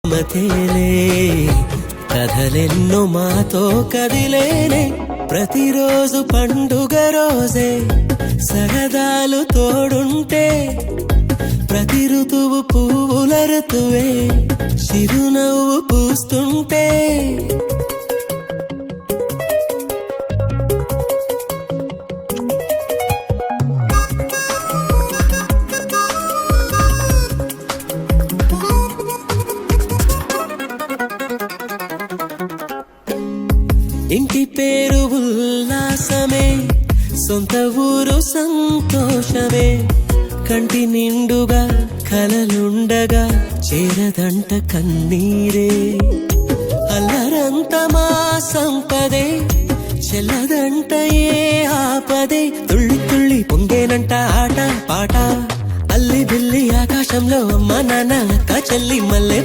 మతేలే కథలెన్నో మాతో కదిలేనే ప్రతిరోజు పండుగ రోజే సరదాలు తోడుంటే ప్రతి ఋతువు పువ్వుల ఋతువే చిరునవ్వు పూస్తుంటే ఇంటి పేరు ఉల్లాసమే సొంత ఊరు సంతోషమే కంటి నిండుగా కలలుండగా చేరదంట కన్నీరే అల్లరంత మా సంపదే చెల్లదంట ఏ ఆపదే తుళ్ళి తుళ్ళి పొంగేనంట ఆట పాట అల్లి బిల్లి ఆకాశంలో అమ్మ నాన్న అక్క చెల్లి మల్లె